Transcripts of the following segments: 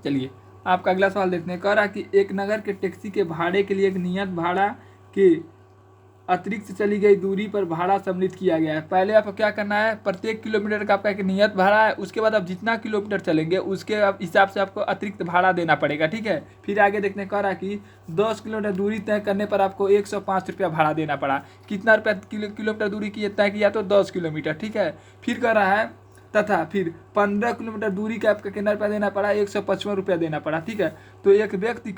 चलिए आपका अगला सवाल देखते हैं। कह रहा कि एक नगर के टैक्सी के भाड़े के लिए एक नियत भाड़ा के अतिरिक्त चली गई दूरी पर भाड़ा सम्मिलित किया गया है। पहले आपको क्या करना है, प्रत्येक किलोमीटर का आपका एक नियत भाड़ा है, उसके बाद आप जितना किलोमीटर चलेंगे उसके हिसाब से आपको अतिरिक्त भाड़ा देना पड़ेगा, ठीक है। फिर आगे देखने कह रहा है कि 10 किलोमीटर दूरी तय करने पर आपको 105 रुपया भाड़ा देना पड़ा। कितना रुपया किलोमीटर दूरी की तय किया, तो 10 किलोमीटर, ठीक है। फिर कह रहा है तथा फिर 15 किलोमीटर दूरी का आपका कितना रुपया देना पड़ा, 155 रुपया देना पड़ा, ठीक है। तो एक व्यक्ति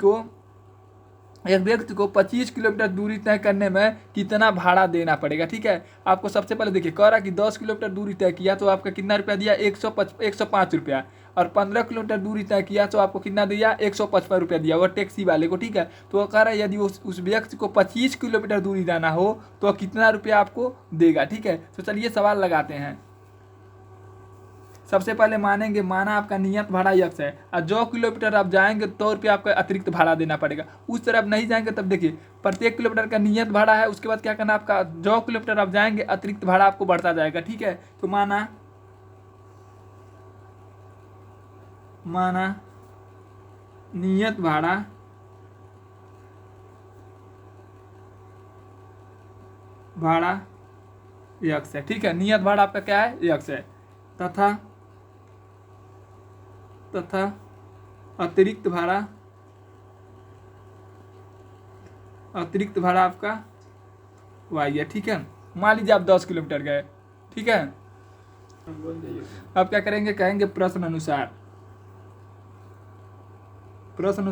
को 25 किलोमीटर दूरी तय करने में कितना भाड़ा देना पड़ेगा, ठीक है। आपको सबसे पहले देखिए कह रहा कि 10 किलोमीटर दूरी तय किया तो आपका कितना रुपया दिया, 105 रुपया, और 15 किलोमीटर दूरी तय किया तो आपको कितना दिया, 155 रुपया दिया वो टैक्सी वाले को, ठीक है। तो वो कह रहा है यदि उस व्यक्ति को 25 किलोमीटर दूरी जाना हो तो कितना रुपया आपको देगा, ठीक है। तो चलिए सवाल लगाते हैं। सबसे पहले माना आपका नियत भाड़ा यक्स है, और 100 किलोमीटर आप जाएंगे तो रुपया आपका अतिरिक्त भाड़ा देना पड़ेगा। उस तरफ नहीं जाएंगे तब देखिए प्रत्येक किलोमीटर का नियत भाड़ा है, उसके बाद क्या करना आपका 100 किलोमीटर आप जाएंगे अतिरिक्त भाड़ा आपको बढ़ता जाएगा, ठीक है। तो माना नियत भाड़ा यक्स है, ठीक है। नियत भाड़ा आपका क्या है, यक्स है, तथा अतिरिक्त भाड़ा आपका वाई है, ठीक है। मान लीजिए आप 10 किलोमीटर गए, ठीक है। अब क्या करेंगे, कहेंगे प्रश्न अनुसार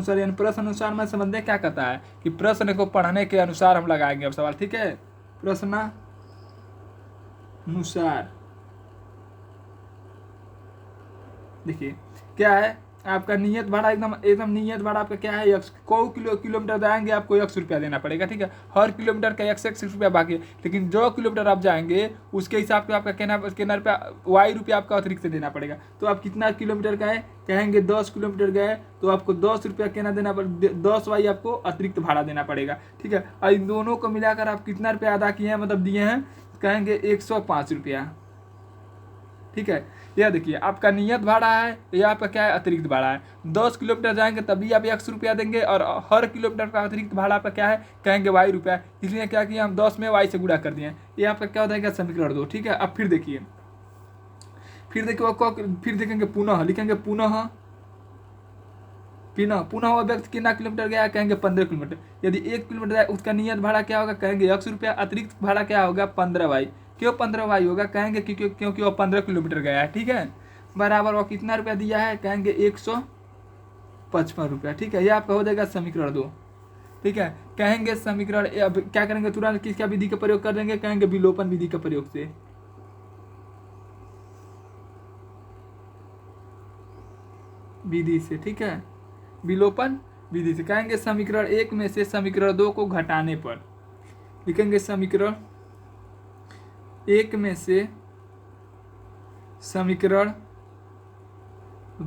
यानी प्रश्न अनुसार में समझने क्या कहता है कि प्रश्न को पढ़ने के अनुसार हम लगाएंगे अब सवाल, ठीक है। प्रश्न अनुसार देखिए क्या है आपका नियत भाड़ा, एकदम नियत भाड़ा आपका क्या है, यक्स। किलोमीटर जाएंगे आपको 100 रुपया देना पड़ेगा, ठीक है। हर किलोमीटर का 1 रुपया बाकी है, लेकिन जो किलोमीटर आप जाएंगे उसके हिसाब से आपका कितना रुपया वाई रुपया आपका अतिरिक्त से देना पड़ेगा। तो आप कितना किलोमीटर गए, कहेंगे 10 किलोमीटर गए तो आपको 10 रुपया कहना देना पड़ेगा, 10 वाई आपको अतिरिक्त भाड़ा देना पड़ेगा, ठीक है। और इन दोनों को मिलाकर आप कितना रुपया अदा किए हैं, मतलब दिए हैं, कहेंगे 105 रुपया, ठीक है। यह देखिए आपका नियत भाड़ा है, यह आपका क्या है, अतिरिक्त भाड़ा है। 10 किलोमीटर जाएंगे तभी आप 100 रुपया देंगे, और हर किलोमीटर का अतिरिक्त भाड़ा आपका क्या है, कहेंगे वाई रुपया। इसलिए क्या किया हम 10 में वाई से गुणा कर दिए। ये आपका क्या हो जाएगा, समीकरण 2, ठीक है। अब फिर देखेंगे पुनः, लिखेंगे पुनः वो व्यक्ति कितना किलोमीटर गया, कहेंगे 15 किलोमीटर। यदि 1 किलोमीटर जाए उसका नियत भाड़ा क्या होगा, कहेंगे 100 रुपया, अतिरिक्त भाड़ा क्या होगा, 15 वाई। क्यों 15 वाई होगा, कहेंगे क्योंकि वो 15 किलोमीटर गया है, ठीक है। बराबर वो कितना रुपया दिया है, कहेंगे 155 रुपया, ठीक है। ये आपका हो जाएगा समीकरण 2, ठीक है। कहेंगे समीकरण, अब क्या करेंगे, तुरंत किसका विधि का प्रयोग कर देंगे, कहेंगे विलोपन विधि का प्रयोग से, ठीक है। विलोपन विधि से कहेंगे समीकरण 1 में से समीकरण 2 को घटाने पर, लिखेंगे समीकरण 1 में से समीकरण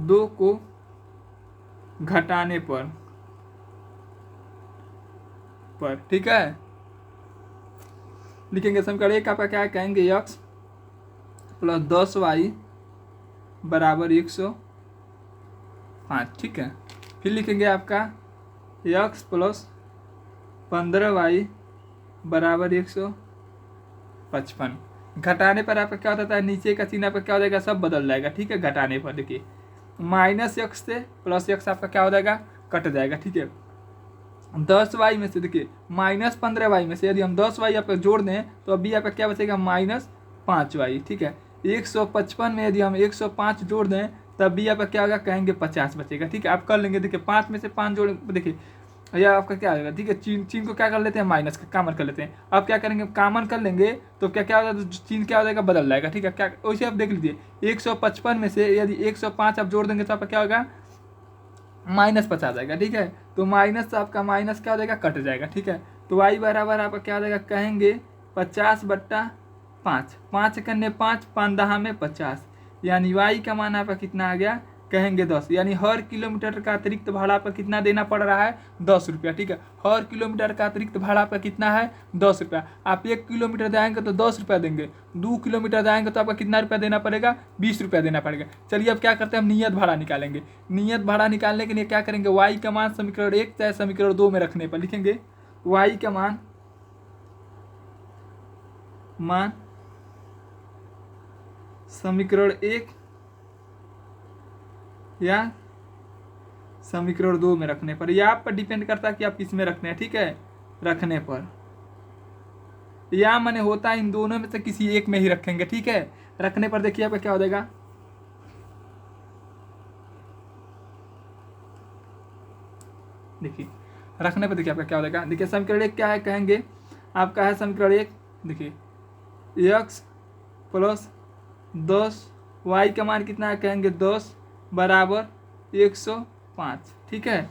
2 को घटाने पर, ठीक है। लिखेंगे समीकरण 1 आपका क्या है, कहेंगे x प्लस 10y बराबर 105, ठीक है। फिर लिखेंगे आपका x प्लस 15y बराबर 155। घटाने पर आपका क्या होता है, नीचे का चिन्ह आपका क्या हो जाएगा, सब बदल जाएगा, ठीक है। घटाने पर देखिए माइनस एक्स से प्लस एक्स आपका क्या हो जाएगा, कट जाएगा, ठीक है। 10y में से देखिए माइनस 15y में से यदि हम 10y आपका जोड़ दें तो अभी आपका क्या बचेगा, माइनस 5y, ठीक है। 155 में यदि हम 105 जोड़ दें तब भी आपका क्या होगा, कहेंगे 50 बचेगा, ठीक है। आप कर लेंगे, देखिए 5 में से 5 जोड़, देखिए यह आपका क्या आएगा, ठीक है। चिन्ह को क्या कर लेते हैं, माइनस का कॉमन कर लेते हैं। अब क्या करेंगे, कॉमन कर लेंगे तो क्या हो जाएगा, चिन्ह क्या हो जाएगा, बदल जाएगा, ठीक है। क्या वैसे आप देख लीजिए 155 में से यदि 105 आप जोड़ देंगे तो आपका क्या होगा, -50 आ जाएगा, ठीक है। तो माइनस आपका माइनस क्या हो जाएगा, कट जाएगा, ठीक है। तो y बराबर आपका क्या हो जाएगा, कहेंगे 50/5, 5 करने 5 5 में 50, यानी y का मान आपका कितना आ गया, कहेंगे 10, यानी हर किलोमीटर का अतिरिक्त भाड़ा पर कितना देना पड़ रहा है 10 रुपया। ठीक है, हर किलोमीटर का अतिरिक्त भाड़ा पर कितना है 10 रुपया। आप 1 किलोमीटर जाएंगे तो 10 रुपया देंगे, 2 किलोमीटर जाएंगे तो आपका कितना रुपया देना पड़ेगा 20 रुपया देना पड़ेगा। चलिए अब क्या करते हैं, हम नियत भाड़ा निकालेंगे। नियत भाड़ा निकालने के लिए क्या करेंगे, वाई का मान समीकरण 1 चाहे समीकरण 2 में रखने पर लिखेंगे वाई का मान समीकरण 1 या समीकरण 2 में रखने पर, यह आप पर डिपेंड करता है कि आप किस में रखने हैं। ठीक है, रखने पर या माने होता है इन दोनों में से किसी एक में ही रखेंगे। ठीक है, रखने पर देखिए आपका क्या हो जाएगा, देखिए रखने पर देखिए आपका क्या हो जाएगा। देखिए समीकरण 1 क्या है, कहेंगे आपका है समीकरण 1, देखिए x प्लस 10 y का मान कितना है, कहेंगे 10 बराबर 105। ठीक है,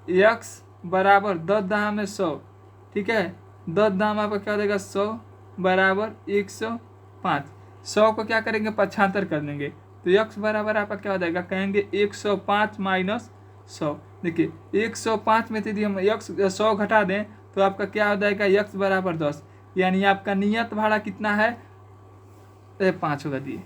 x बराबर 10 दाम में 100। ठीक है, 10 दाम आपका क्या हो जाएगा 100 बराबर 105। 100 को क्या करेंगे 75 कर देंगे तो x बराबर आपका क्या हो जाएगा, कहेंगे 105 माइनस 100। देखिए 105 में से यदि हम 100 घटा दें तो आपका क्या हो जाएगा x बराबर 10, यानी आपका नियत भाड़ा कितना है 5 होगा। दिए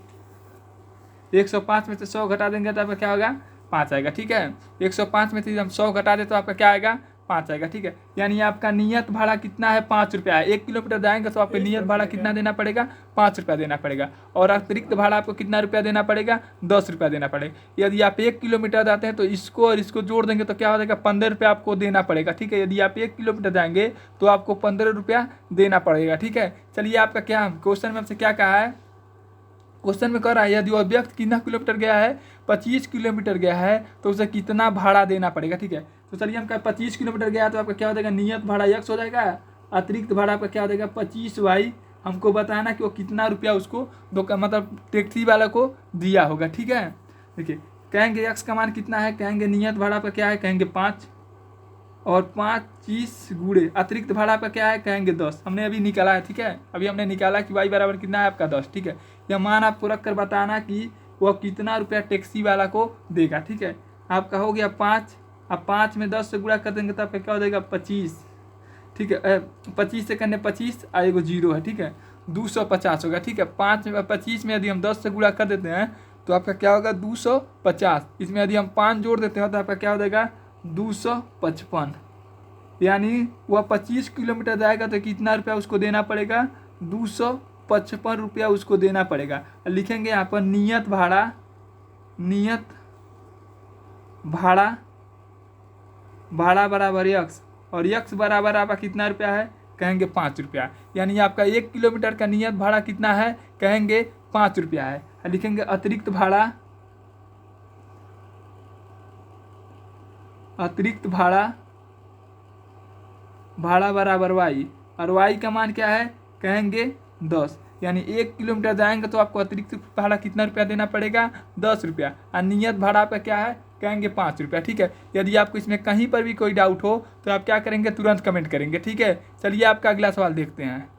105 में से 100 घटा देंगे तो आपका क्या होगा 5 आएगा। ठीक है, 105 में से हम 100 घटा दें तो आपका क्या आएगा 5 आएगा। ठीक है, यानी आपका नियत भाड़ा कितना है 5 रुपया है। 1 किलोमीटर जाएंगे तो आपको नियत भाड़ा कितना देना पड़ेगा 5 रुपया देना पड़ेगा, और अतिरिक्त भाड़ा आपको कितना रुपया देना पड़ेगा 10 रुपया देना पड़ेगा। यदि आप 1 किलोमीटर जाते हैं तो इसको और इसको जोड़ देंगे तो क्या हो जाएगा 15 रुपया आपको देना पड़ेगा। ठीक है, यदि आप 1 किलोमीटर जाएंगे तो आपको 15 रुपया देना पड़ेगा। ठीक है, चलिए आपका क्या क्वेश्चन में हमसे क्या कहा है, क्वेश्चन में कह रहा है यदि वह व्यक्ति कितना किलोमीटर गया है 25 किलोमीटर गया है तो उसे कितना भाड़ा देना पड़ेगा। ठीक है, तो चलिए हम क्या 25 किलोमीटर गया तो आपका क्या हो जाएगा नियत भाड़ा x हो जाएगा, अतिरिक्त भाड़ा आपका क्या हो जाएगा 25y। हमको बताना कि वो कितना रुपया उसको मतलब टैक्सी वाला को दिया होगा। ठीक है, देखिए कहेंगे x का मान कितना है, कहेंगे नियत भाड़ा पर क्या है, कहेंगे 5 और 25 गुणे अतिरिक्त भाड़ा पर क्या है, कहेंगे 10। हमने अभी निकाला है। ठीक है, अभी हमने निकाला कि y बराबर कितना है आपका 10। ठीक है, यह मान आपको रख कर बताना कि वह कितना रुपया टैक्सी वाला को देगा। ठीक है, आपका हो गया 5, अब 5 में 10 से गुणा कर देंगे तो आपका क्या हो जाएगा 25। ठीक है, 25 से करने 25 एगो 0 है। ठीक है, 250 होगा। ठीक है, 25 में यदि हम 10 से गुणा कर देते हैं तो आपका क्या होगा 250। इसमें यदि हम 5 जोड़ देते हैं तो आपका क्या हो जाएगा 255, यानी वह 25 किलोमीटर जाएगा तो कितना रुपया उसको देना पड़ेगा 255 रुपया उसको देना पड़ेगा। लिखेंगे यहाँ पर नियत भाड़ा बराबर x, और x बराबर आपका कितना रुपया है, कहेंगे 5 रुपया। यानी आपका 1 किलोमीटर का नियत भाड़ा कितना है, कहेंगे 5 रुपया है। लिखेंगे अतिरिक्त भाड़ा बराबर y, और y का मान क्या है, कहेंगे 10। यानी 1 किलोमीटर जाएंगे तो आपको अतिरिक्त भाड़ा कितना रुपया देना पड़ेगा 10 रुपया, और नियत भाड़ा पे क्या है, कहेंगे 5 रुपया। ठीक है, यदि आपको इसमें कहीं पर भी कोई डाउट हो तो आप क्या करेंगे, तुरंत कमेंट करेंगे। ठीक है, चलिए आपका अगला सवाल देखते हैं।